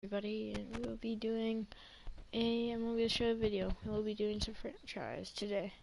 Everybody, and we will be doing a Mlb The Show video. We'll be doing some franchise today.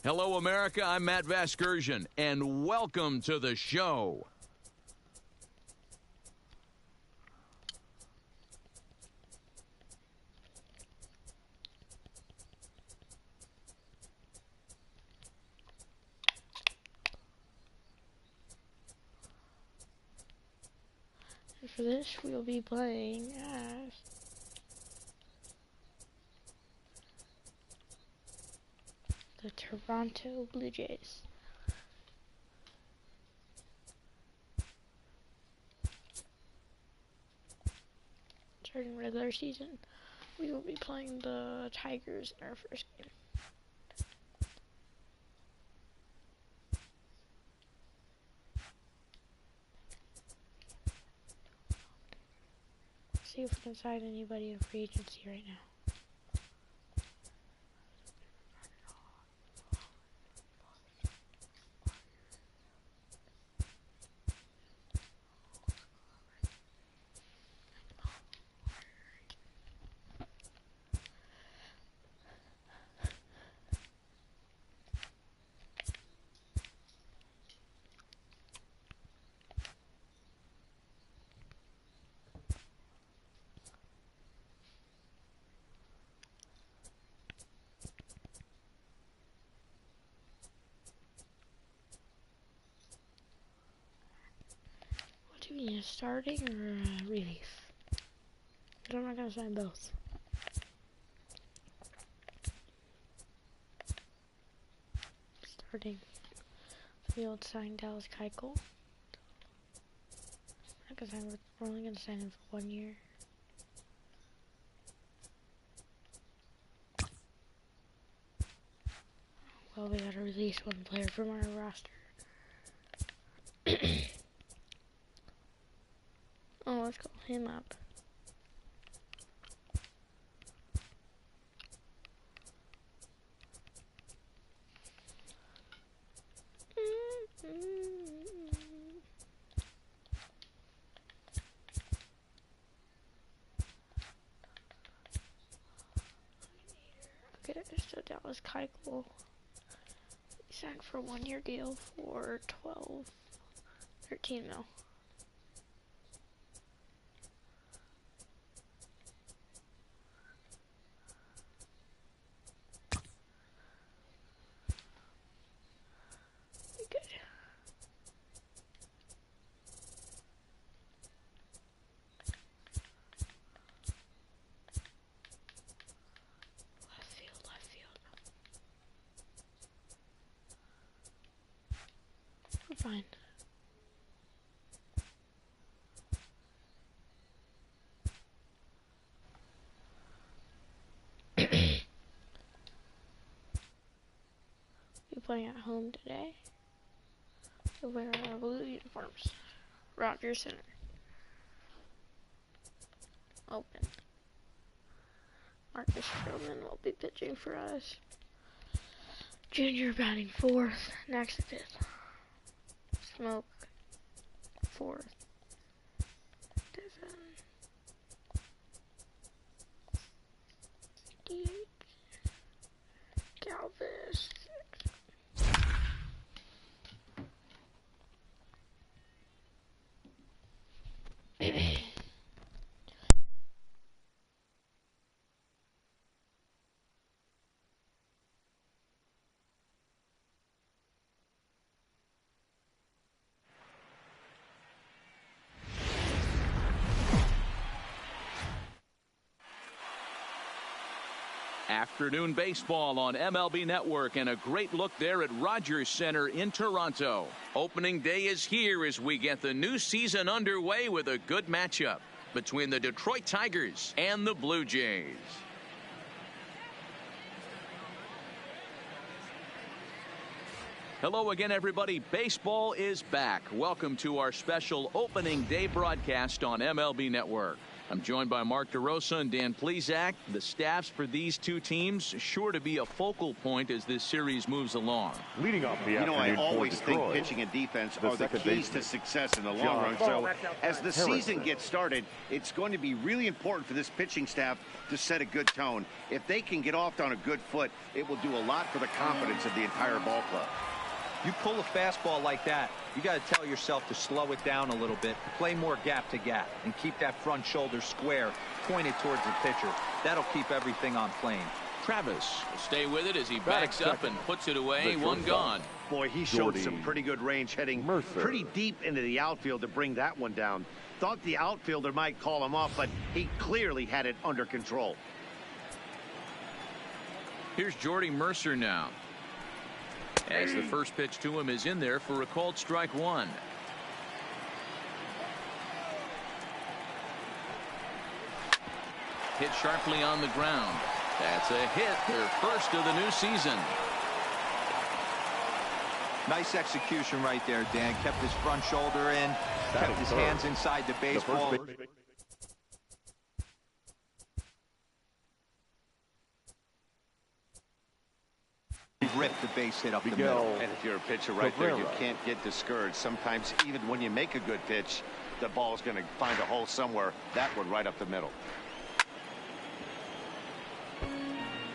Hello, America. I'm Matt Vasgersian, and welcome to the show. And for this, we will be playing as the Toronto Blue Jays. Starting regular season, we will be playing the Tigers in our first game. See if we can sign anybody in free agency right now. Do we need a starting or a relief? But I'm not going to sign both. Starting. We will sign Dallas Keuchel. We're only going to sign him for 1 year. Well, we got to release one player from our roster. Oh, let's call him up. Okay, so Dallas Keuchel. He signed for a 1 year deal for 13 mil. Good. Left field. We're fine. We're playing at home today. We wear our blue uniforms. Rogers Center. Open. Marcus Stroman will be pitching for us. Junior batting 4th. Next 5th. Smoke 4th. Devin. Galvis. Afternoon baseball on MLB Network, and a great look there at Rogers Center in Toronto. Opening day is here as we get the new season underway with a good matchup between the Detroit Tigers and the Blue Jays. Hello again, everybody. Baseball is back. Welcome to our special opening day broadcast on MLB Network. I'm joined by Mark DeRosa and Dan Plesac. The staffs for these two teams sure to be a focal point as this series moves along. Leading off the afternoon, I always think Detroit, pitching and defense are the keys to success in the long run. So as the season gets started, it's going to be really important for this pitching staff to set a good tone. If they can get off on a good foot, it will do a lot for the confidence of the entire ball club. You pull a fastball like that, you got to tell yourself to slow it down a little bit, play more gap to gap, and keep that front shoulder square, pointed towards the pitcher. That'll keep everything on plane. Travis will stay with it as he backs up and puts it away. One gone. Boy, he showed some pretty good range, heading pretty deep into the outfield to bring that one down. Thought the outfielder might call him off, but he clearly had it under control. Here's Jordy Mercer now, as the first pitch to him is in there for a called strike one. Hit sharply on the ground. That's a hit, their first of the new season. Nice execution right there, Dan. Kept his front shoulder in, kept his hands inside the baseball. Ripped the base hit up the middle. And if you're a pitcher right there, you can't get discouraged. Sometimes even when you make a good pitch, the ball's going to find a hole somewhere. That one right up the middle.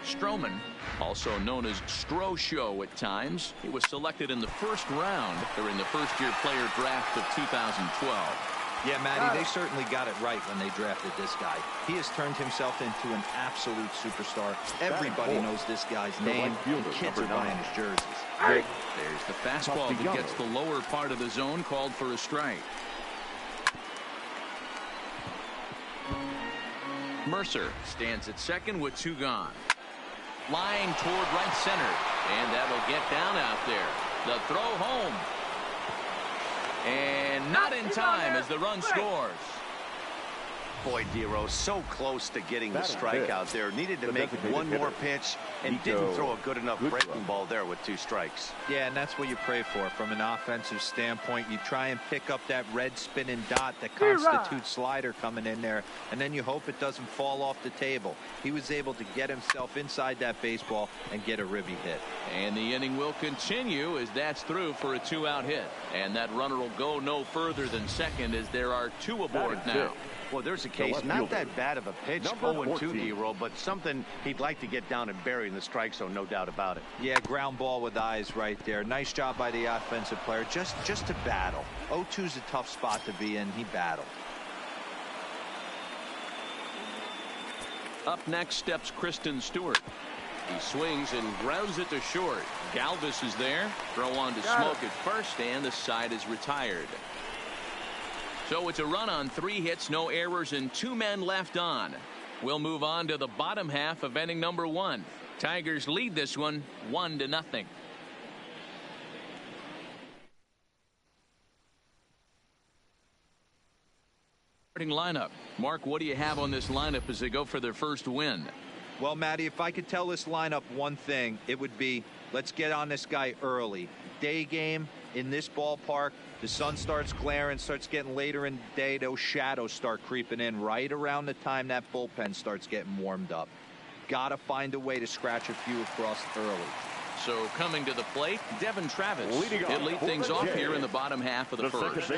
Stroman, also known as Stro Show at times. He was selected in the first round during the first-year player draft of 2012. Yeah, Matty, they certainly got it right when they drafted this guy. He has turned himself into an absolute superstar. Everybody knows this guy's name. The kids are buying his jerseys. There's the fastball that gets the lower part of the zone, called for a strike. Mercer stands at second with two gone. Line toward right center, and that'll get down out there. The throw home. And not in time as the run scores. Boy, Dero, so close to getting the strikeout there. Needed to make one more pitch and didn't throw a good enough breaking ball there with two strikes. Yeah, and that's what you pray for from an offensive standpoint. You try and pick up that red spinning dot that constitutes slider coming in there, and then you hope it doesn't fall off the table. He was able to get himself inside that baseball and get a ribby hit. And the inning will continue as that's through for a two-out hit. And that runner will go no further than second as there are two aboard now. Well, there's a case, not that bad of a pitch, 0-2 D-roll, but something he'd like to get down and bury in the strike zone, no doubt about it. Yeah, ground ball with eyes right there. Nice job by the offensive player, just to battle. 0-2's a tough spot to be in. He battled. Up next steps Kristen Stewart. He swings and grounds it to short. Galvis is there. Throw on to Smoke at first, and the side is retired. So it's a run on 3 hits, no errors, and 2 men left on. We'll move on to the bottom half of inning number 1. Tigers lead this one 1-0. Starting lineup. Mark, what do you have on this lineup as they go for their first win? Well, Matty, if I could tell this lineup one thing, it would be let's get on this guy early. Day game in this ballpark. The sun starts glaring, starts getting later in the day. Those shadows start creeping in right around the time that bullpen starts getting warmed up. Got to find a way to scratch a few across early. So coming to the plate, Devin Travis. He'll lead things off here in the bottom half of the first.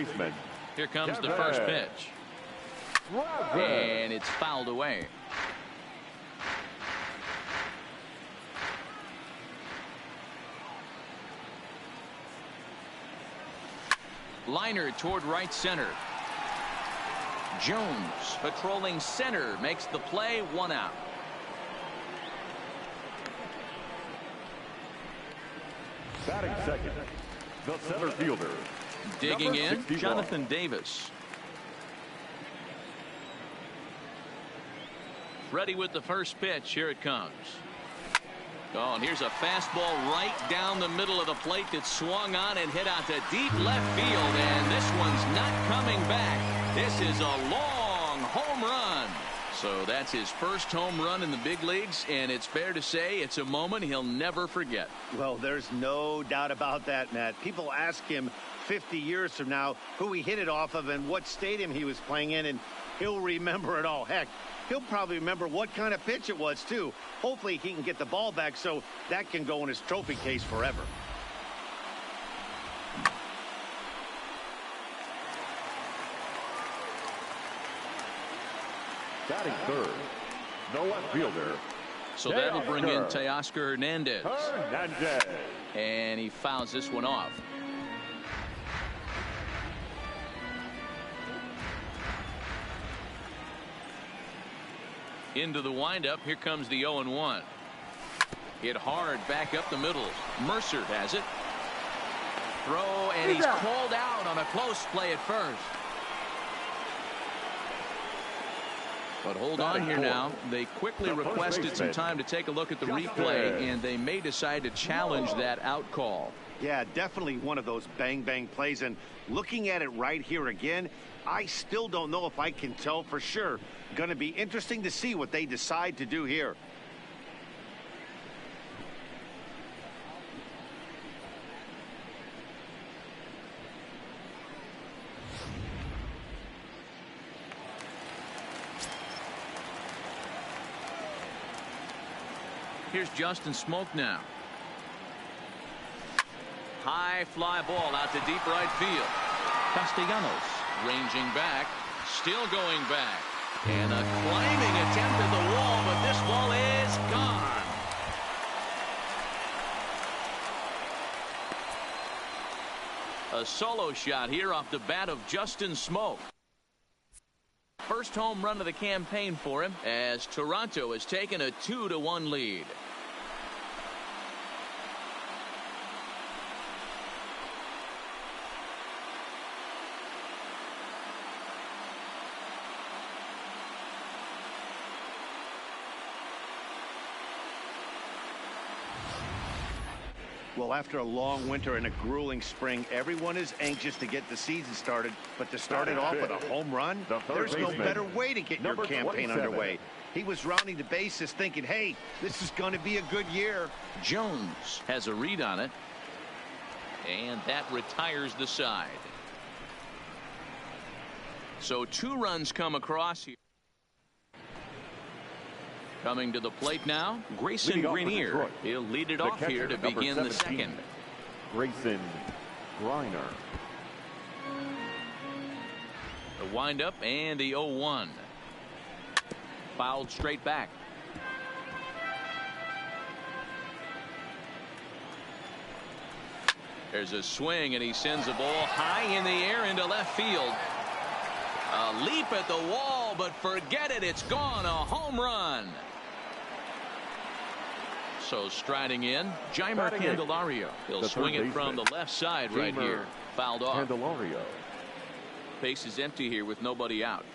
Here comes the first pitch. And it's fouled away. Liner toward right center. Jones patrolling center makes the play, 1 out. Batting second, the center fielder. Digging in, Jonathan Davis. Ready with the first pitch. Here it comes. Oh, and here's a fastball right down the middle of the plate that swung on and hit out to deep left field. And this one's not coming back. This is a long home run. So that's his first home run in the big leagues, and it's fair to say it's a moment he'll never forget. Well, there's no doubt about that, Matt. People ask him 50 years from now who he hit it off of and what stadium he was playing in, and he'll remember it all. Heck, he'll probably remember what kind of pitch it was, too. Hopefully he can get the ball back so that can go in his trophy case forever. Batting third, the left fielder. So that'll bring in Teoscar Hernandez. Hernandez. And he fouls this one off. Into the windup. Here comes the 0-1. Hit hard back up the middle. Mercer has it. Throw, and he's called out on a close play at first. But hold on here now. They quickly requested some time to take a look at the replay, and they may decide to challenge that out call. Yeah, definitely one of those bang-bang plays. And looking at it right here again, I still don't know if I can tell for sure. Going to be interesting to see what they decide to do here. Here's Justin Smoke now. High fly ball out to deep right field. Castellanos ranging back, still going back, and a climbing attempt at the wall, but this ball is gone. A solo shot here off the bat of Justin Smoke. First home run of the campaign for him as Toronto has taken a 2-1 lead. Well, after a long winter and a grueling spring, everyone is anxious to get the season started. But to start it off with a home run, there's no better way to get your campaign underway. He was rounding the bases thinking, hey, this is going to be a good year. Jones has a read on it, and that retires the side. So 2 runs come across here. Coming to the plate now, Grayson Greenier. He'll lead it off here to begin the second. Grayson Greenier. The windup and the 0-1. Fouled straight back. There's a swing, and he sends the ball high in the air into left field. A leap at the wall, but forget it. It's gone. A home run. So striding in, Jeimer Candelario. He'll swing it from the left side right here. Fouled off. Candelario. Base is empty here with nobody out.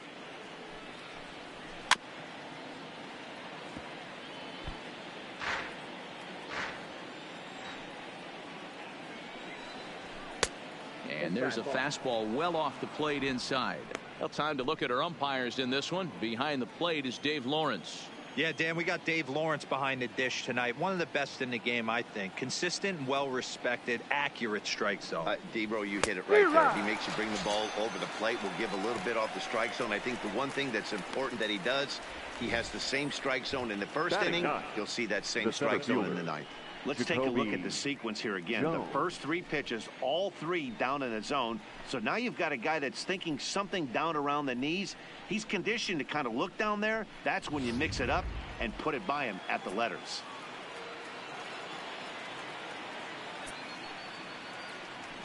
And there's a fastball well off the plate inside. Well, time to look at our umpires in this one. Behind the plate is Dave Lawrence. Yeah, Dan, we got Dave Lawrence behind the dish tonight. One of the best in the game, I think. Consistent, well-respected, accurate strike zone. D-Bro, you hit it right there. He makes you bring the ball over the plate. We'll give a little bit off the strike zone. I think the one thing that's important that he does, he has the same strike zone in the first inning. You'll see that same strike zone in the ninth. Let's take a look at the sequence here again. The first 3 pitches, all 3 down in the zone. So now you've got a guy that's thinking something down around the knees. He's conditioned to kind of look down there. That's when you mix it up and put it by him at the letters.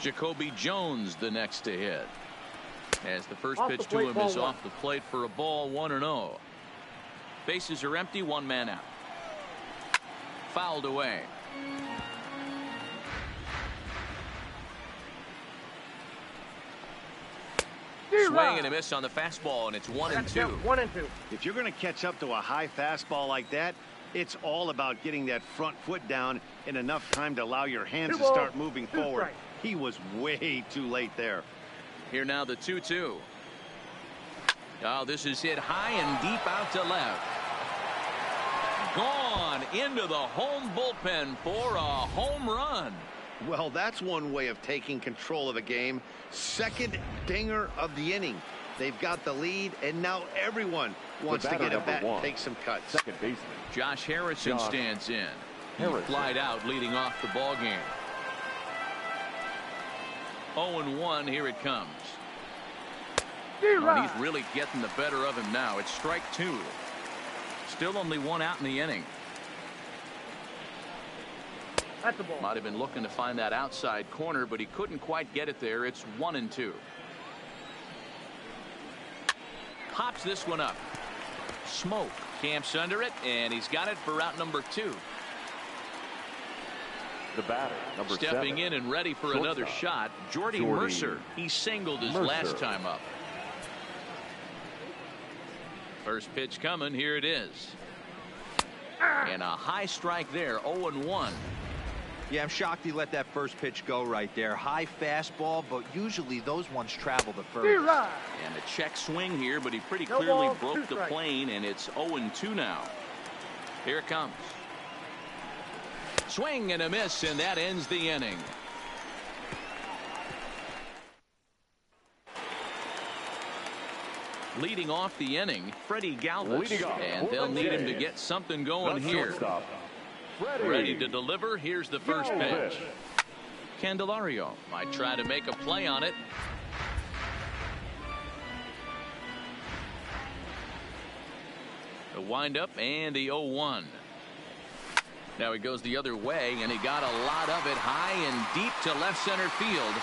Jacoby Jones the next to hit. As the first pitch to him is off the plate for a ball, 1-0. Bases are empty, 1 man out. Fouled away. Swing and a miss on the fastball, and it's 1-2. 1-2. If you're going to catch up to a high fastball like that, it's all about getting that front foot down in enough time to allow your hands to start moving forward. He was way too late there. Here now the 2-2. Oh, this is hit high and deep out to left. Gone into the home bullpen for a home run. Well, that's one way of taking control of the game. Second dinger of the inning. They've got the lead, and now everyone wants to get a bat and take some cuts. Second baseman. Josh Harrison stands in. He flied out leading off the ball game. 0-1, here it comes. And he's really getting the better of him now. It's strike 2. Still only 1 out in the inning. That's the ball. Might have been looking to find that outside corner, but he couldn't quite get it there. It's 1-2. Pops this one up. Smoke camps under it, and he's got it for out number 2. The batter, number 7. Stepping in and ready for another shot, Jordy Mercer. He singled his last time up. First pitch coming. Here it is. And a high strike there. 0-1. Yeah, I'm shocked he let that first pitch go right there. High fastball, but usually those ones travel the first. And a check swing here, but he pretty clearly broke the plane, and it's 0-2 now. Here it comes. Swing and a miss, and that ends the inning. Leading off the inning, Freddie Galvis, and they'll need him to get something going here. Ready to deliver. Here's the first pitch. Candelario might try to make a play on it. The windup and the 0-1. Now he goes the other way, and he got a lot of it high and deep to left center field.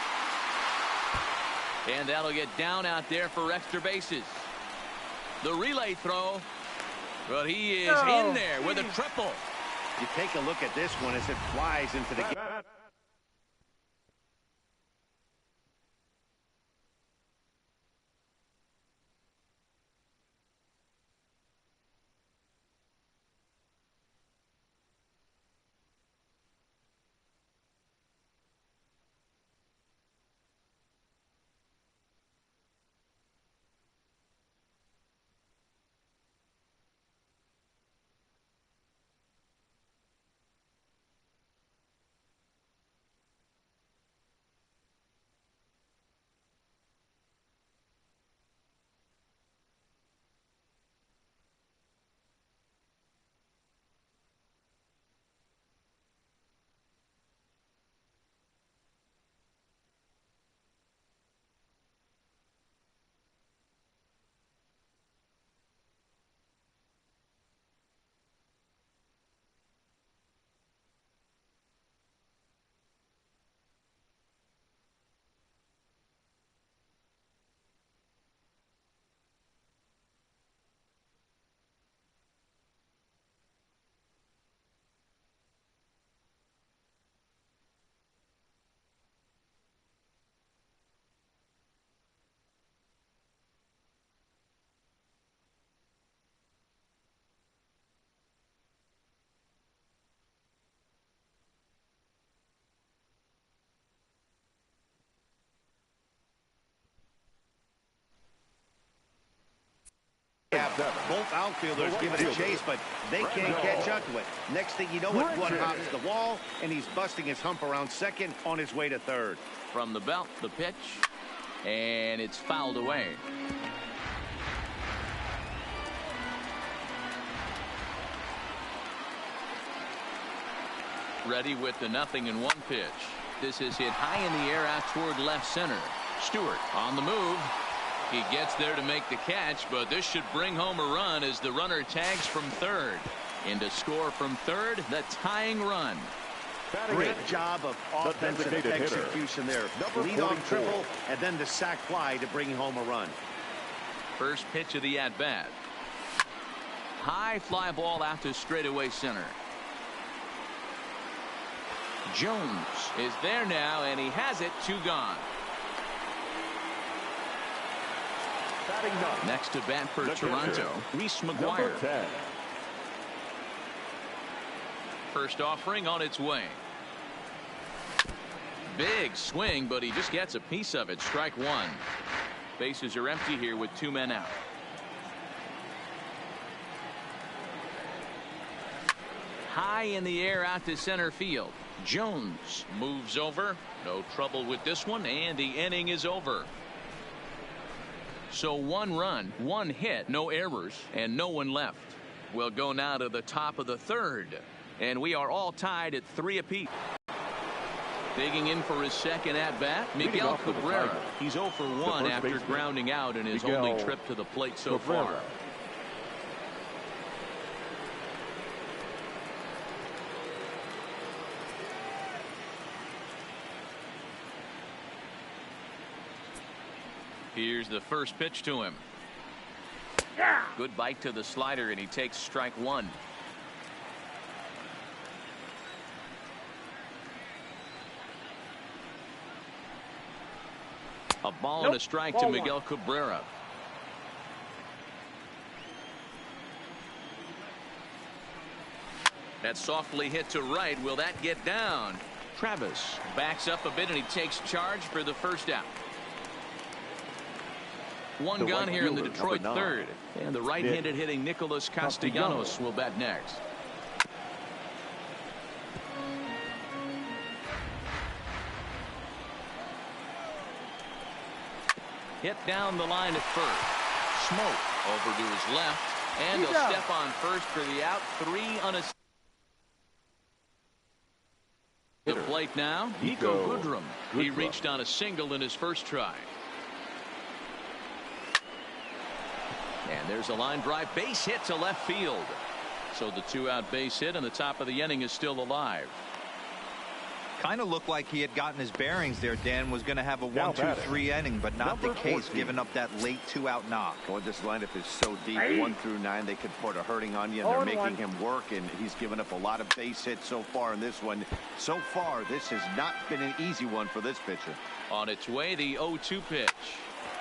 And that'll get down out there for extra bases. The relay throw, but he is in there with a triple. You take a look at this one as it flies into the game. Both outfielders give it a chase, but they can't catch up to it. Next thing you know, it one hops the wall, and he's busting his hump around second on his way to third. From the belt, the pitch, and it's fouled away. Ready with the 0-1 pitch. This is hit high in the air out toward left center. Stewart on the move. He gets there to make the catch, but this should bring home a run as the runner tags from third. And to score from third, the tying run. Great job of offensive execution there. Lead-off triple, and then the sac fly to bring home a run. First pitch of the at-bat. High fly ball out to straightaway center. Jones is there now, and he has it. 2 gone. Batting ninth. Next to bat for The Toronto, pitcher, Reese number McGuire. 10. First offering on its way. Big swing, but he just gets a piece of it. Strike one. Bases are empty here with 2 men out. High in the air out to center field. Jones moves over. No trouble with this one, and the inning is over. So 1 run, 1 hit, no errors, and no one left. We'll go now to the top of the 3rd, and we are all tied at 3 apiece. Digging in for his second at-bat, Miguel Cabrera. He's 0 for 1 after grounding out in his only trip to the plate so far. Here's the first pitch to him. Good bite to the slider, and he takes strike one. A ball and a strike to Miguel Cabrera. That softly hit to right. Will that get down? Travis backs up a bit, and he takes charge for the first out. One gun here in the Detroit 3rd, and the right-handed hitting Nicholas Castellanos will bat next. Hit down the line at first. Smoke over to his left, and he'll step on first for the out. 3 on a. The plate now, Nico Goodrum. He reached on a single in his first try. And there's a line drive base hit to left field. So the 2-out base hit and the top of the inning is still alive. Kind of looked like he had gotten his bearings there. Dan was going to have a 1-2-3 inning, but not the case, giving up that late 2-out knock. Well, this lineup is so deep, 1 through 9, they could put a hurting on you, and they're making him work, and he's given up a lot of base hits so far in this one. So far, this has not been an easy one for this pitcher. On its way, the 0-2 pitch.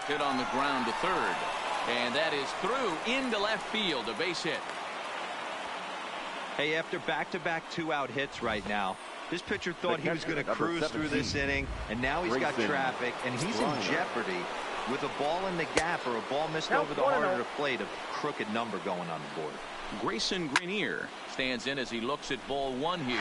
Hit on the ground to third. And that is through into left field, a base hit. Hey, after back-to-back 2-out hits right now, this pitcher thought he was going to cruise through this inning, and now he's got traffic, and he's in jeopardy with a ball in the gap or a ball missed over the heart of the plate. A crooked number going on the board. Grayson Greenier stands in as he looks at ball 1 here.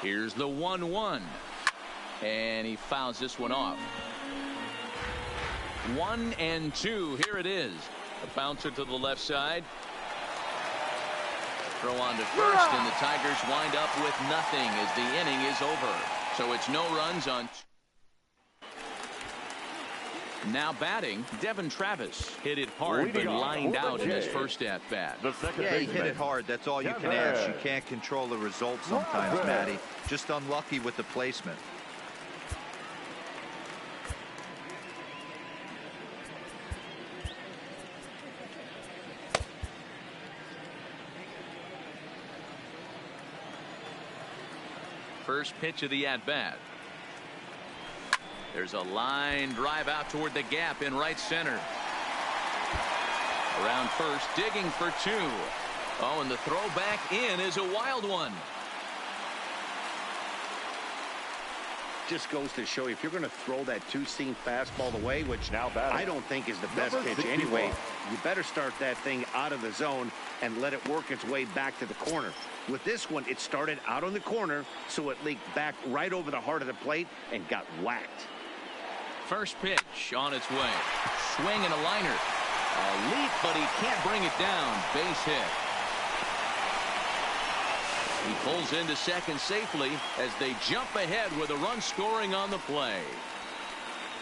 Here's the 1-1, and he fouls this one off. 1-2. Here it is. A bouncer to the left side. Throw on to first, and the Tigers wind up with nothing as the inning is over. So it's no runs on. Now batting, Devin Travis hit it hard, but lined out in his first at bat. Yeah, he hit it hard. That's all you can ask. You can't control the result sometimes, Matty. Just unlucky with the placement. First pitch of the at bat. There's a line drive out toward the gap in right center. Around first, digging for 2. Oh, and the throw back in is a wild one. Just goes to show you, if you're going to throw that 2-seam fastball away, which now I don't think is the best pitch anyway, you better start that thing out of the zone and let it work its way back to the corner. With this one, it started out on the corner, so it leaked back right over the heart of the plate and got whacked. First pitch on its way. Swing and a liner. A leap, but he can't bring it down. Base hit. He pulls into second safely as they jump ahead with a run scoring on the play.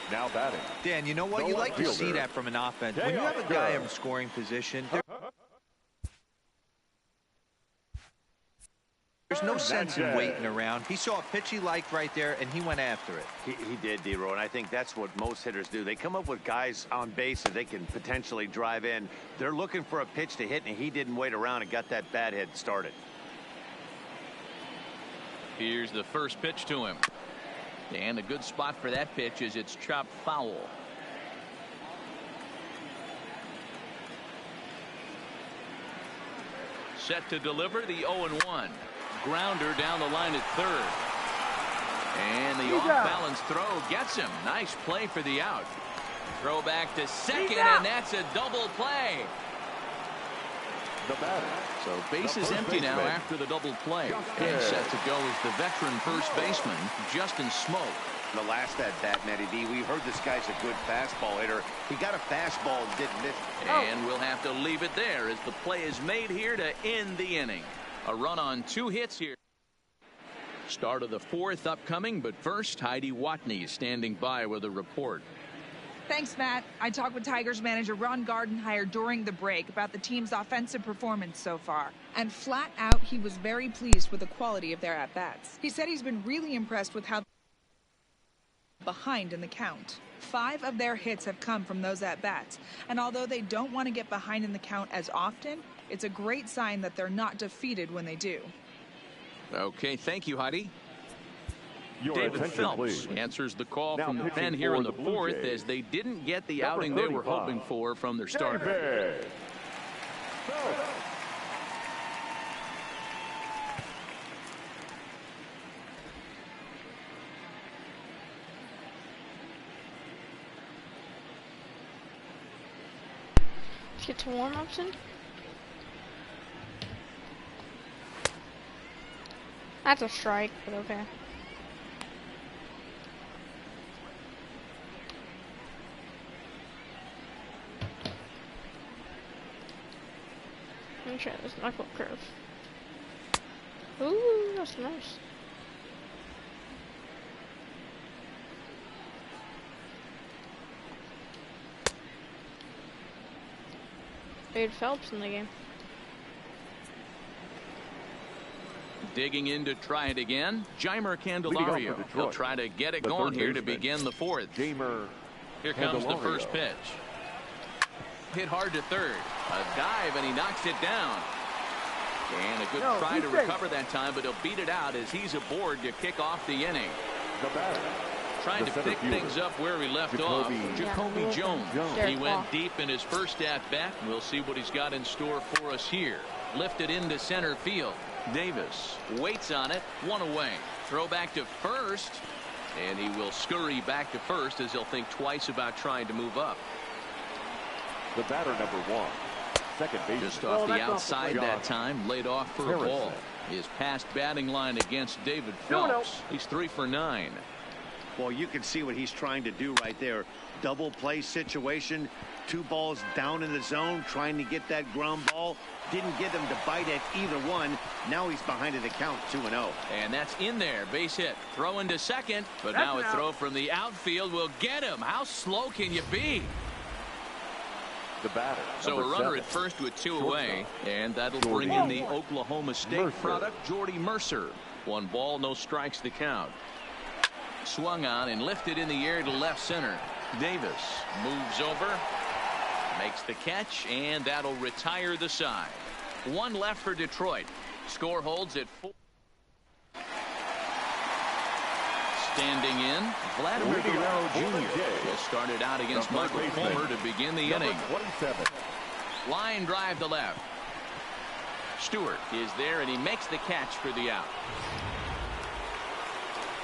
Now batting. Dan, you know what? You like to see that from an offense. When you have a guy in scoring position, no sense in waiting around. He saw a pitch he liked right there, and he went after it. He did, D-Row, and I think that's what most hitters do. They come up with guys on base that they can potentially drive in. They're looking for a pitch to hit, and he didn't wait around and got that bat hit started. Here's the first pitch to him. And a good spot for that pitch is it's chopped foul. Set to deliver the 0-1. Grounder down the line at third. And the off-balance throw gets him. Nice play for the out. Throw back to second, and that's a double play. The batter. So base is empty now after the double play. And set to go is the veteran first baseman, Justin Smoke. The last at-bat, Matty D, we heard this guy's a good fastball hitter. He got a fastball and didn't miss. And we'll have to leave it there as the play is made here to end the inning. A run on 2 hits here. Start of the 4th upcoming, but first, Heidi Watney standing by with a report. Thanks, Matt. I talked with Tigers manager Ron Gardenhire during the break about the team's offensive performance so far. And flat out, he was very pleased with the quality of their at-bats. He said he's been really impressed with how behind in the count. 5 of their hits have come from those at-bats. And although they don't want to get behind in the count as often, it's a great sign that they're not defeated when they do. Okay, thank you, Heidi. Your David attention, Phelps please. answers the call Now from the pitching pen here for in the the Blue 4th Jays. as they didn't get the Number outing they were 35. hoping for from their starter. David Phelps. Let's get to warm-ups in. That's a strike, but okay. Let me try this knuckle curve. Ooh, that's nice. David Phelps in the game. Digging in to try it again, Jeimer Candelario. He'll try to get it going here to begin the 4th. Jeimer Here comes the Candelario. first pitch. Hit hard to third. A dive, and he knocks it down. And a good try to recover that time, but he'll beat it out as he's aboard to kick off the inning. The batter. Trying to pick things up where he left off. Jacoby Jones. He went deep in his first at-bat. We'll see what he's got in store for us here. Lifted into center field. Davis waits on it. 1 away. Throw back to first. And he will scurry back to first as he'll think twice about trying to move up. The batter, number 1. Second base. Just off the outside that time. Laid off for a ball. His past batting line against David Phelps. He's 3 for 9. Well, you can see what he's trying to do right there. Double play situation. 2 balls down in the zone, trying to get that ground ball. Didn't get him to bite at either one. Now he's behind in the count, 2-0. And that's in there. Base hit. Throw into second. But now a throw from the outfield will get him. How slow can you be? The batter. So a runner at first with 2 away. And that'll bring in the Oklahoma State product, Jordy Mercer. 1 ball, no strikes to count. Swung on and lifted in the air to left center. Davis moves over, makes the catch, and that'll retire the side. 1 left for Detroit. Score holds at 4. Standing in, Vladimir Guerrero Jr. will start it out against Michael Fulmer to begin the inning. 27. Line drive to left. Stewart is there, and he makes the catch for the out.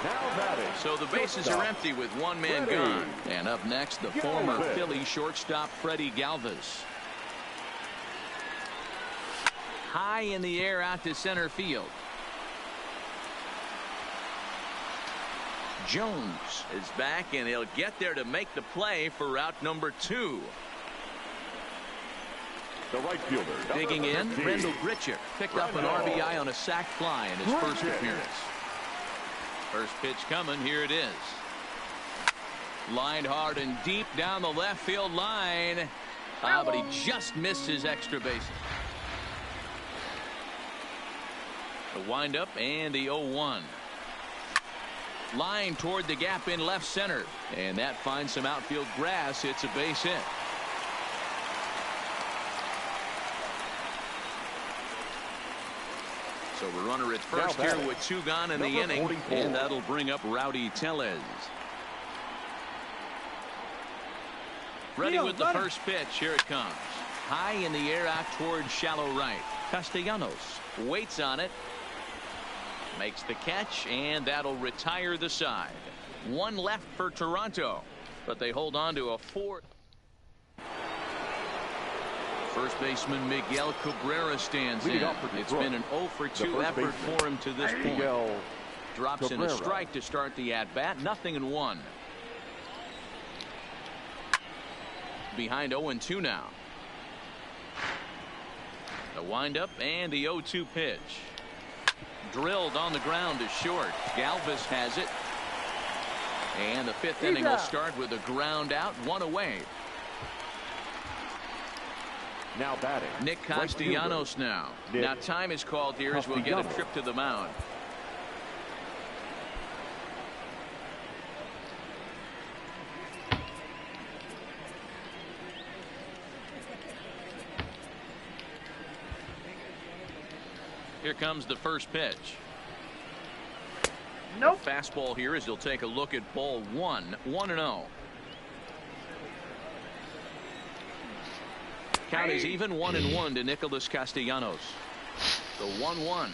Now batting. So the bases are empty with 1 man gone. And up next, the former Philly shortstop Freddie Galvis. High in the air out to center field. Jones is back, and he'll get there to make the play for route number 2. The right fielder. Digging in, Randall Grichuk picked up an RBI on a sac fly in his first appearance. First pitch coming. Here it is. Lined hard and deep down the left field line. But he just missed his extra base. The windup and the 0-1. Line toward the gap in left center. And that finds some outfield grass. It's a base hit. So the runner at first here with 2 gone in the inning. 44. And that'll bring up Rowdy Tellez. Ready with the first pitch. Here it comes. High in the air out toward shallow right. Castellanos waits on it. Makes the catch, and that'll retire the side. 1 left for Toronto, but they hold on to a 4. First baseman Miguel Cabrera stands in. It's been an 0-for-2 effort for him to this point. Drops in a strike to start the at-bat. 0-1. Behind 0-2 now. The windup and the 0-2 pitch. Drilled on the ground to short. Galvis has it. And the 5th inning will start with a ground out, 1 away. Now batting. Nick Castellanos now. Now time is called here as we'll get a trip to the mound. Here comes the first pitch. Nope. Fastball here as he'll take a look at ball 1. 1-0. Count is even. 1-1 to Nicholas Castellanos. The 1-1.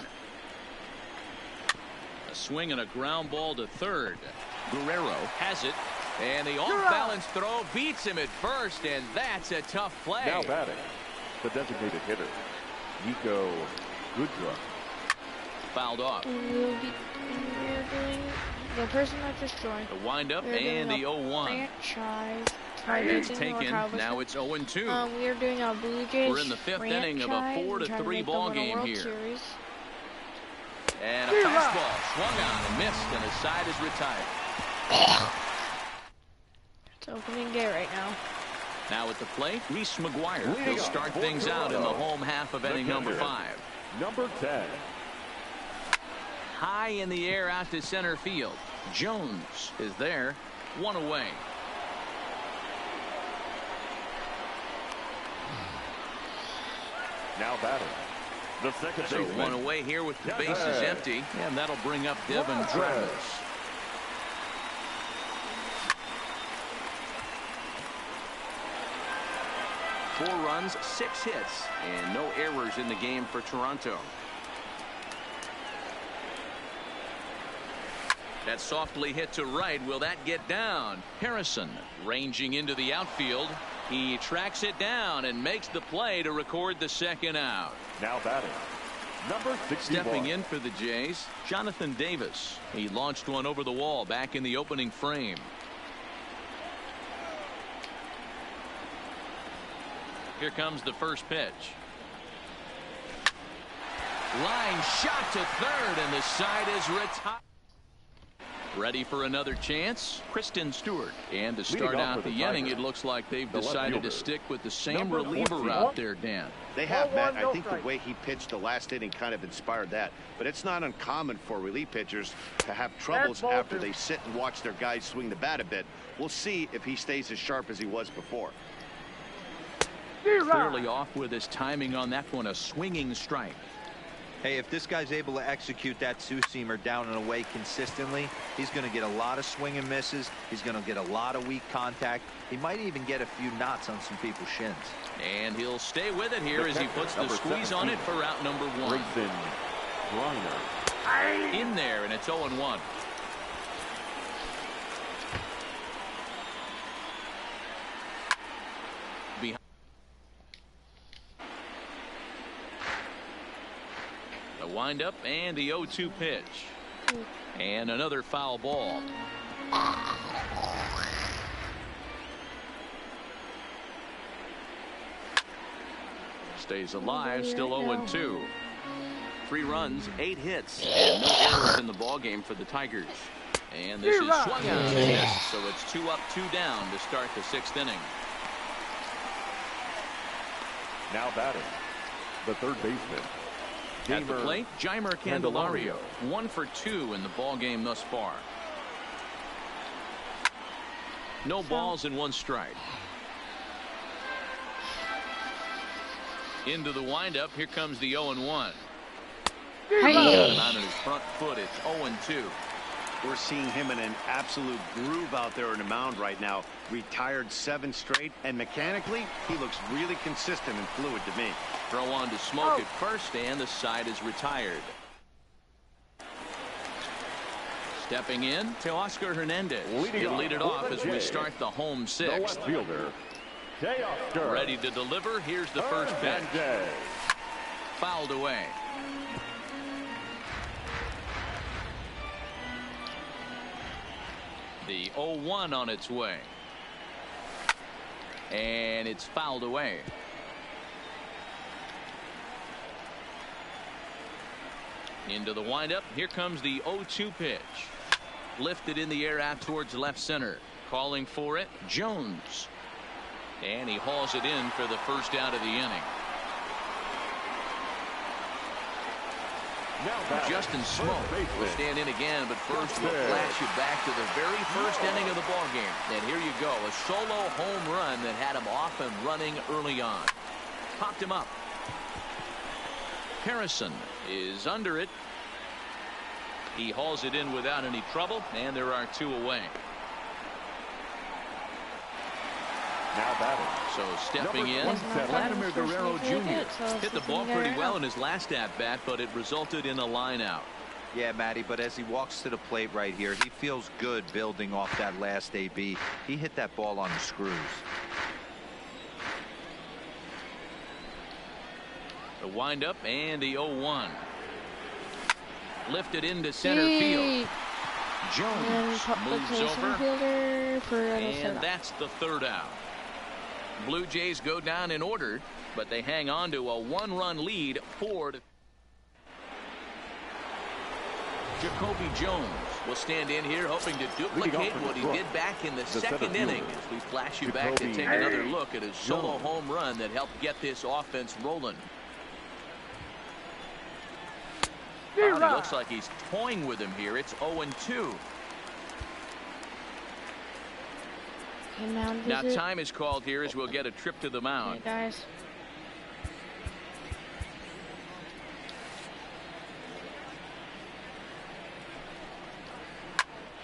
A swing and a ground ball to third. Guerrero has it. And the off-balance throw beats him at first, and that's a tough play. Now batting, the designated hitter, Nico Goodruff. Fouled off. We're doing the person that just joined. The windup and the 0-1. Franchise. It's taken. Now it's 0-2. We are doing a Blue Jays. We're in the 5th inning of a 4-3 ball game here. Series. And a fastball swung on and missed, and his side is retired. It's opening day right now. Now at the plate, Reese McGuire. He'll start things out in the home half of inning number 5. Number 10. High in the air out to center field. Jones is there. 1 away. Now batting, the second baseman. So 1 away here with the bases empty, and that'll bring up Devin Travis. Four runs, 6 hits, and no errors in the game for Toronto. That softly hit to right. Will that get down? Harrison ranging into the outfield. He tracks it down and makes the play to record the second out. Now batting, number 61. Stepping in for the Jays, Jonathan Davis. He launched one over the wall back in the opening frame. Here comes the first pitch. Line shot to third, and the side is retired. Ready for another chance? Kristen Stewart. And to start out the inning, it looks like they've decided to stick with the same reliever out there, Dan. They have, Matt. I think the way he pitched the last inning kind of inspired that. But it's not uncommon for relief pitchers to have troubles after they sit and watch their guys swing the bat a bit. We'll see if he stays as sharp as he was before. Clearly off with his timing on that one. A swinging strike. Hey, if this guy's able to execute that two-seamer down and away consistently, he's going to get a lot of swing and misses. He's going to get a lot of weak contact. He might even get a few knots on some people's shins. And he'll stay with it here as he puts the squeeze on it for out number 1. In there, and it's 0-1. Windup and the 0-2 pitch. And another foul ball. Stays alive, still 0-2. 3 runs, 8 hits, and no errors in the ballgame for the Tigers. And this is swung on and missed, so it's 2 up, 2 down to start the 6th inning. Now batting, the third baseman, At the plate, Jeimer Candelario, 1 for 2 in the ball game thus far. No balls and 1 strike. Into the windup. Here comes the 0-1. Hey. On his front foot, it's 0-2. We're seeing him in an absolute groove out there on the mound right now. Retired 7 straight, and mechanically, he looks really consistent and fluid to me. Throw on to Smoke at first, and the side is retired. Stepping in to Oscar Hernandez. He'll lead it off as we start the home 6th. Ready to deliver. Here's the first pitch. Fouled away. The 0-1 on its way. And it's fouled away. Into the windup. Here comes the 0-2 pitch. Lifted in the air out towards left center. Calling for it, Jones. And he hauls it in for the first out of the inning. Justin Smoke will stand in again, but first we'll flash you back to the very first inning of the ball game. And here you go, a solo home run that had him off and running early on. Popped him up. Harrison is under it. He hauls it in without any trouble, and there are 2 away. Now batting. So stepping in, Vladimir Guerrero Jr. hit the ball pretty well in his last at-bat, but it resulted in a line out. Yeah, Matty, but as he walks to the plate right here, he feels good building off that last AB. He hit that ball on the screws. The windup and the 0-1. Lifted into center field. Jones moves over, and that's the 3rd out. Blue Jays go down in order, but they hang on to a 1-run lead. 4-2. Jacoby Jones will stand in here hoping to duplicate what he did back in the 2nd inning as we flash you back to take another look at his solo home run that helped get this offense rolling. It looks like he's toying with him here. It's 0-2. Now time is called here as we'll get a trip to the mound. Hey guys.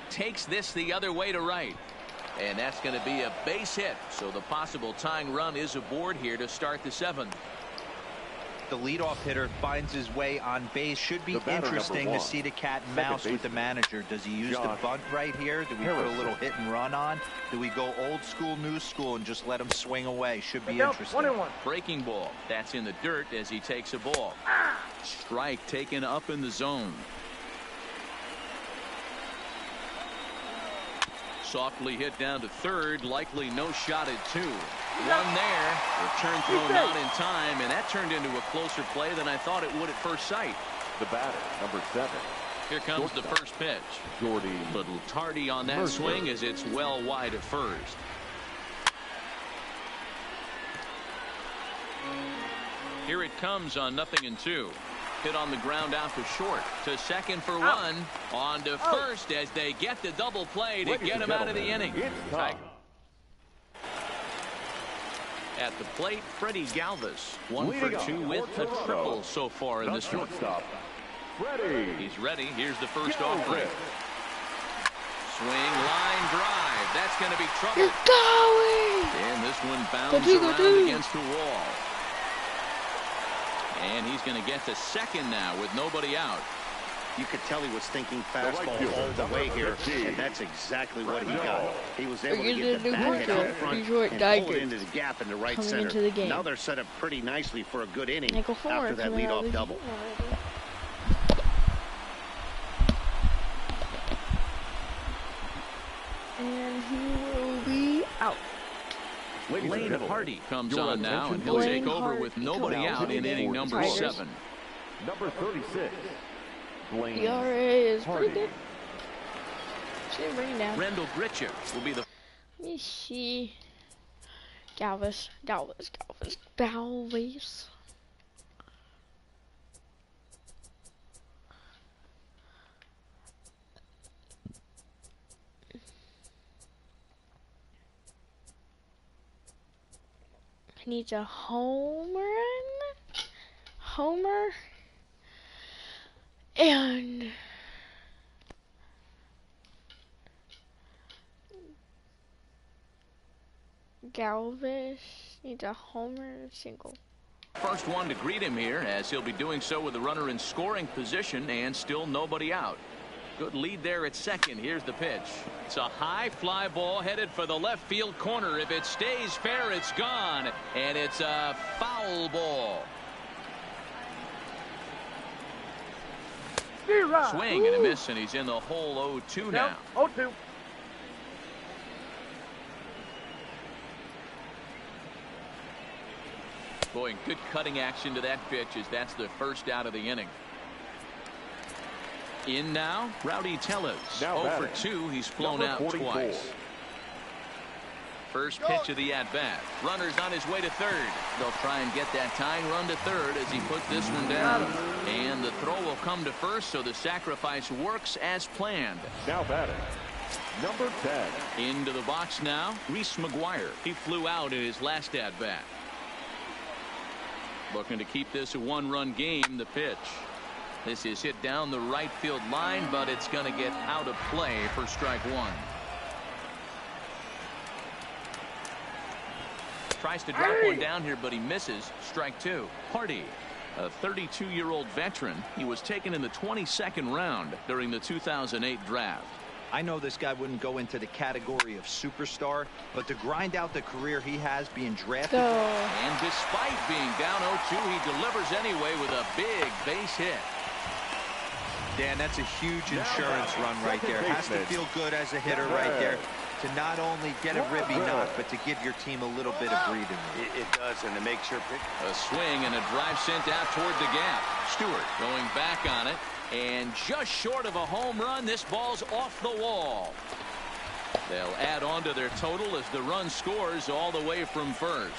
Takes this the other way to right. And that's going to be a base hit. So the possible tying run is aboard here to start the 7th. The leadoff hitter finds his way on base. Should be interesting to see the cat and mouse with the manager. Does he use the bunt right here? Do we put a little hit and run on? Do we go old school, new school, and just let him swing away? Should be interesting. Breaking ball. That's in the dirt as he takes a ball. Strike taken up in the zone. Softly hit down to 3rd. Likely no shot at 2. 1 there. Return thrown not in time, and that turned into a closer play than I thought it would at first sight. The batter, number 7. Here comes the first pitch. Jordy. Little tardy on that swing as it's well wide of first. Here it comes on 0-2. Hit on the ground out to short. To second for 1. On to first as they get the double play to get him out of the inning. At the plate, Freddie Galvis. 1 for 2 with a triple so far in this one. He's ready. Here's the first offering. Swing, line drive. That's going to be trouble. You're going. And this one bounds around against the wall. And he's going to get to second now with nobody out. You could tell he was thinking fastball all the way here, and that's exactly what he got. He was able to get the back out front and pull it into the gap in the right center. Now they're set up pretty nicely for a good inning after that leadoff double. And he will be out. Lane Hardy comes on now, and he'll take over with nobody out in inning number 7. Number 36. ERA is pretty good. Should bring it down. Rendell Gritcher will be the. Let me see. Galvis. needs a home run. Homer. And Galvis needs a homer single. First one to greet him here, as he'll be doing so with the runner in scoring position and still nobody out. Good lead there at second. Here's the pitch. It's a high fly ball headed for the left field corner. If it stays fair, it's gone, and it's a foul ball. Swing and a miss, and he's in the hole 0-2 now. 0-2. Boy, good cutting action to that pitch, as that's the first out of the inning. In now, Rowdy Tellez. 0 for 2. He's flown out 44. twice. First pitch of the at-bat. Runner's on his way to third. They'll try and get that tying run to third as he puts this one down. And the throw will come to first, so the sacrifice works as planned. Now batting, number 10. Into the box now, Reese McGuire. He flew out in his last at-bat. Looking to keep this a one-run game. The pitch. This is hit down the right field line, but it's going to get out of play for strike one. Tries to drop one down here, but he misses. Strike two. Hardy, a 32-year-old veteran. He was taken in the 22nd round during the 2008 draft. I know this guy wouldn't go into the category of superstar, but to grind out the career he has being drafted. And despite being down 0-2, he delivers anyway with a big base hit. Dan, that's a huge insurance run right there. Has to feel good as a hitter right there to not only get a ribby knock, but to give your team a little bit of breathing room. It does, and it makes your pick. A swing and a drive sent out toward the gap. Stewart going back on it, and just short of a home run. This ball's off the wall. They'll add on to their total as the run scores all the way from first.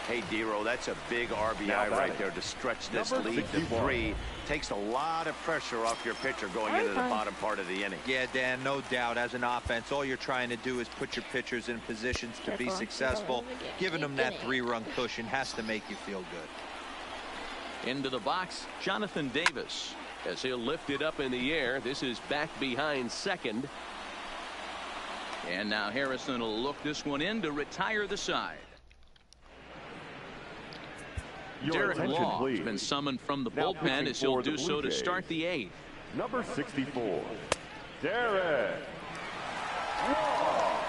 Hey, D-Row, that's a big RBI right there to stretch this lead to 3. Takes a lot of pressure off your pitcher going into the bottom part of the inning. Yeah, Dan, no doubt. As an offense, all you're trying to do is put your pitchers in positions to be successful. Giving them that 3-run cushion has to make you feel good. Into the box, Jonathan Davis, as he'll lift it up in the air. This is back behind second. And now Harrison will look this one in to retire the side. Derek Law has been summoned from the bullpen, as he'll do so to start the 8th. Number 64, Derek Law.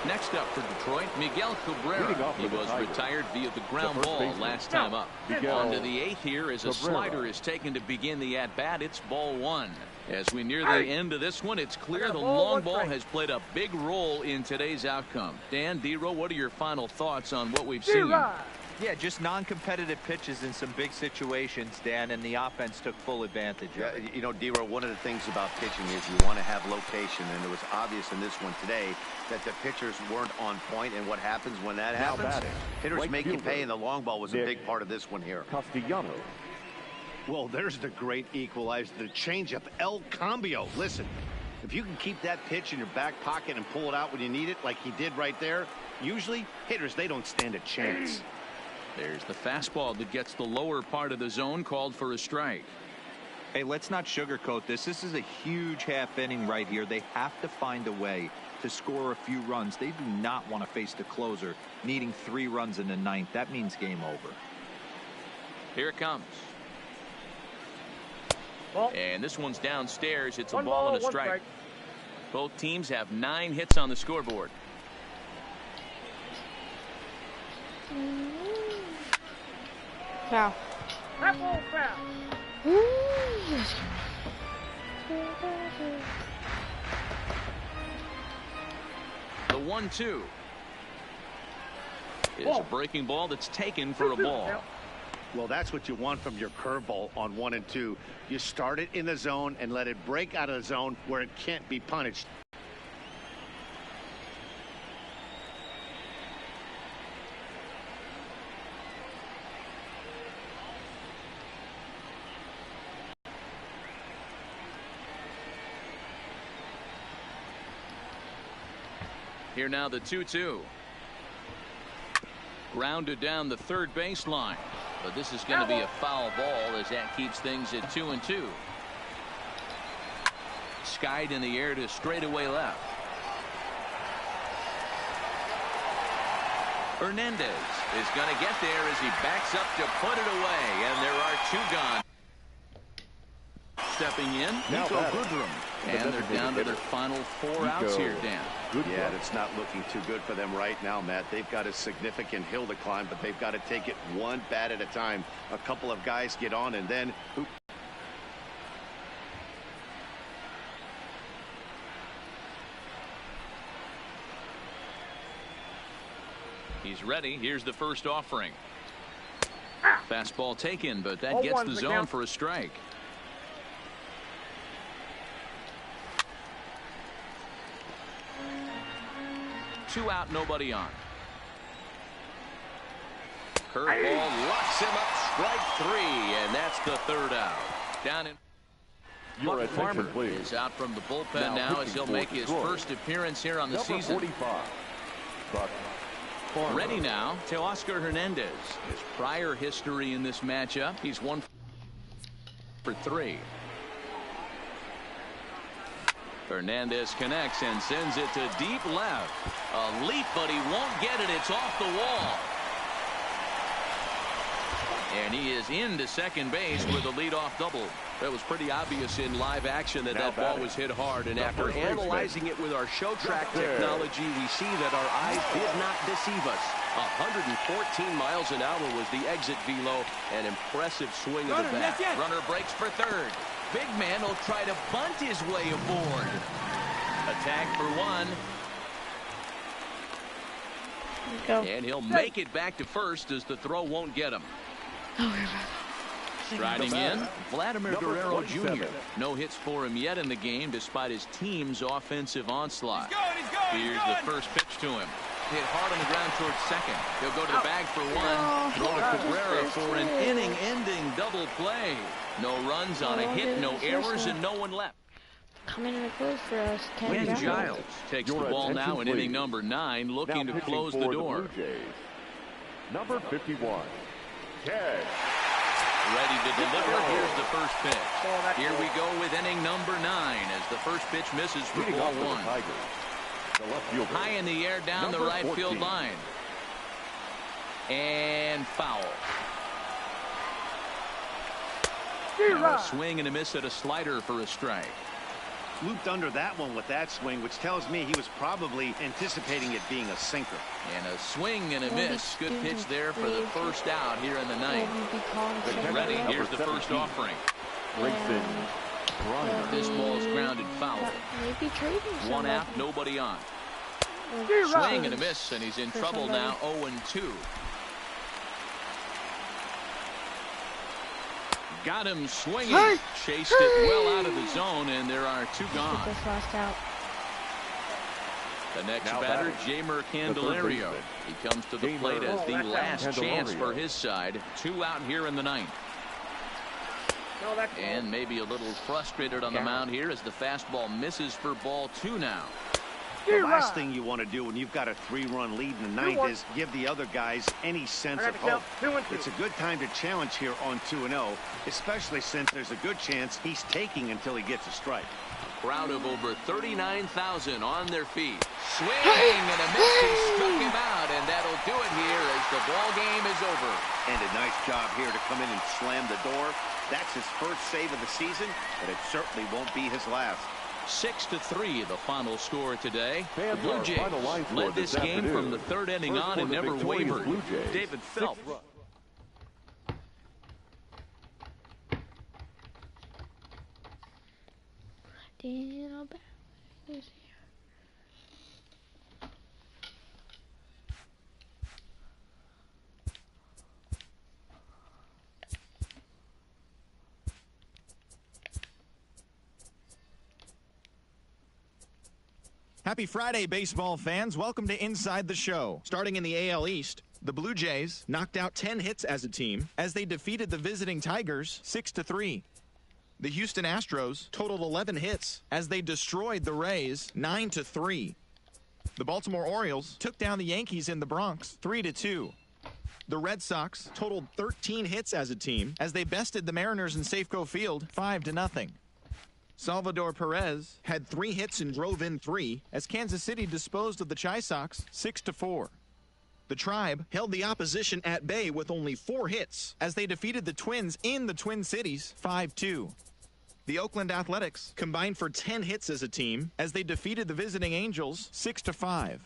Next up for Detroit, Miguel Cabrera. He was retired via the ground ball last time up. On to the 8th here as a slider is taken to begin the at-bat. It's ball 1. As we near the end of this one, it's clear the long ball has played a big role in today's outcome. Dan, D-Row, what are your final thoughts on what we've seen? Yeah, just non-competitive pitches in some big situations, Dan, and the offense took full advantage of it. You know, D-Row, one of the things about pitching is you want to have location, and it was obvious in this one today that the pitchers weren't on point, and what happens when that happens? Hitters make you pay, and the long ball was a big part of this one here. Castellanos. Well, there's the great equalizer, the changeup, El Cambio. Listen, if you can keep that pitch in your back pocket and pull it out when you need it, like he did right there, usually hitters, they don't stand a chance. There's the fastball that gets the lower part of the zone, called for a strike. Hey, let's not sugarcoat this. This is a huge half inning right here. They have to find a way to score a few runs. They do not want to face the closer needing 3 runs in the 9th. That means game over. Here it comes. Ball. And this one's downstairs. It's a 1 ball ball, and a 1 strike. Both teams have 9 hits on the scoreboard. Foul. Foul. The 1-2 is a breaking ball that's taken for a ball. Well, that's what you want from your curveball on 1 and 2. You start it in the zone and let it break out of the zone where it can't be punished. Here now the 2-2. Grounded down the third baseline. But this is going to be a foul ball as that keeps things at 2-2. Skied in the air to straightaway left. Hernandez is going to get there as he backs up to put it away, and there are two gone. Stepping in, Nico Goodrum, and they're down to their final 4 outs here, Dan. Yeah, it's not looking too good for them right now, Matt. They've got a significant hill to climb, but they've got to take it one bat at a time. A couple of guys get on, and then he's ready. Here's the first offering. Fastball taken, but that gets the zone for a strike. Two out, nobody on. Curveball locks him up, strike 3, and that's the third out. Down in. Your attention, Farmer please. is out from the bullpen now as he'll make his first appearance here on the Number season. 45. Buck Farmer. Ready now, Teoscar Hernandez. His prior history in this matchup, he's 1 for 3. Hernandez connects and sends it to deep left. A leap, but he won't get it. It's off the wall. And he is into second base with a leadoff double. That was pretty obvious in live action that that ball was hit hard. And after analyzing it with our show track technology, we see that our eyes did not deceive us. 114 miles an hour was the exit velo. An impressive swing of the bat. Runner breaks for third. Big man will try to bunt his way aboard. Attack for 1. And he'll make it back to first as the throw won't get him. Striding in, Vladimir Guerrero Jr. No hits for him yet in the game despite his team's offensive onslaught. Here's the first pitch to him. Hit hard on the ground towards second. He'll go to the bag for 1. Throw to Cabrera for an inning-ending double play. No runs on a hit, no errors, and no one left. Coming in close for us. Ken Giles takes the ball now in inning number 9, looking to close the door. Number 51, Ted. Ready to deliver. Here's the first pitch. Here we go with inning number 9 as the first pitch misses for ball 1. High in the air down the right field line. And foul. Now a swing and a miss at a slider for a strike. looped under that one with that swing, which tells me he was probably anticipating it being a sinker. And a swing and a miss. Good pitch there for the first out here in the ninth. Ready. Here's the first offering. This ball's grounded foul. One out, nobody on. Swing and a miss, and he's in trouble now. 0-2. Got him swinging. Chased it well out of the zone, and there are two gone. The next batter, Jamer Candelario. He comes to the plate as the last chance for his side. 2 out here in the ninth. And maybe a little frustrated on the mound here as the fastball misses for ball 2 now. The last thing you want to do when you've got a 3-run lead in the ninth is give the other guys any sense of hope. It's a good time to challenge here on 2-0, especially since there's a good chance he's taking until he gets a strike. Crowd of over 39,000 on their feet. Swing and a miss. He struck him out, and that'll do it here as the ball game is over. And a nice job here to come in and slam the door. That's his first save of the season, but it certainly won't be his last. 6-3 the final score today. The Blue Jays led this game from the third inning on and never wavered. David Phelps. Happy Friday, baseball fans. Welcome to Inside the Show. Starting in the AL East, the Blue Jays knocked out 10 hits as a team as they defeated the visiting Tigers 6-3. The Houston Astros totaled 11 hits as they destroyed the Rays 9-3. The Baltimore Orioles took down the Yankees in the Bronx 3-2. The Red Sox totaled 13 hits as a team as they bested the Mariners in Safeco Field 5-0. Salvador Perez had 3 hits and drove in 3 as Kansas City disposed of the Chi Sox 6-4. The Tribe held the opposition at bay with only 4 hits as they defeated the Twins in the Twin Cities 5-2. The Oakland Athletics combined for 10 hits as a team as they defeated the visiting Angels 6-5.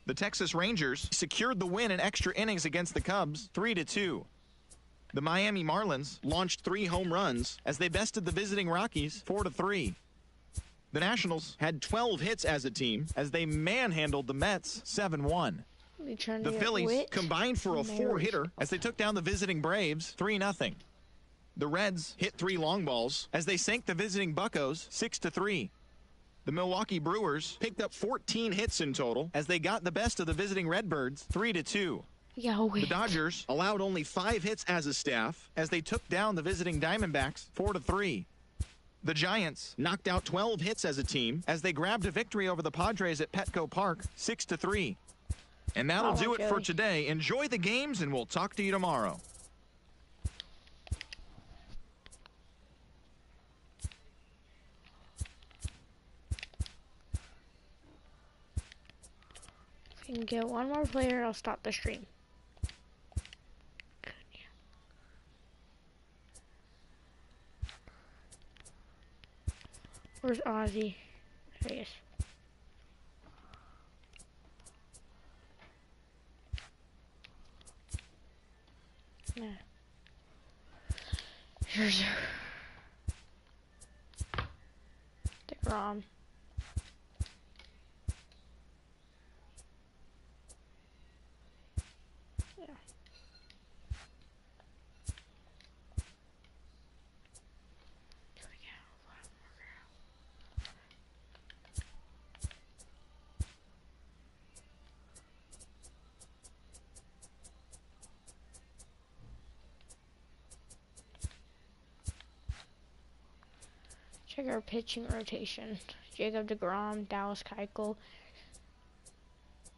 The Texas Rangers secured the win in extra innings against the Cubs 3-2. The Miami Marlins launched 3 home runs as they bested the visiting Rockies 4-3. The Nationals had 12 hits as a team as they manhandled the Mets 7-1. The Phillies combined for a 4-hitter as they took down the visiting Braves 3-0. The Reds hit 3 long balls as they sank the visiting Buccos 6-3. The Milwaukee Brewers picked up 14 hits in total as they got the best of the visiting Redbirds 3-2. The Dodgers allowed only 5 hits as a staff as they took down the visiting Diamondbacks 4-3. The Giants knocked out 12 hits as a team as they grabbed a victory over the Padres at Petco Park 6-3. And that'll do it for today. Enjoy the games, and we'll talk to you tomorrow. If we can get one more player, I'll stop the stream. Where's Ozzy? There he is. Yeah. Here's DeGrom. Yeah. Check our pitching rotation. Jacob DeGrom, Dallas Keuchel.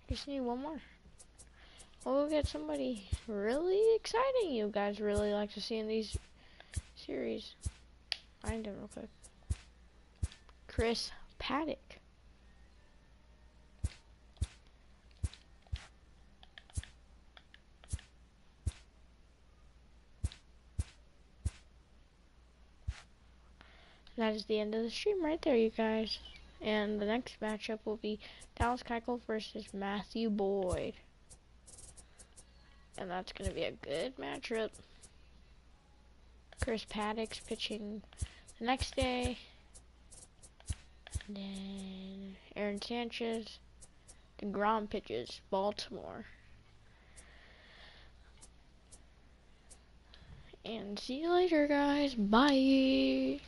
Just need one more. We'll get somebody really exciting you guys really like to see in these series. Find him real quick. Chris Paddock. That is the end of the stream right there, you guys. And the next matchup will be Dallas Keuchel versus Matthew Boyd. And that's going to be a good matchup. Chris Paddock's pitching the next day. And then Aaron Sanchez. DeGrom pitches Baltimore. And see you later, guys. Bye.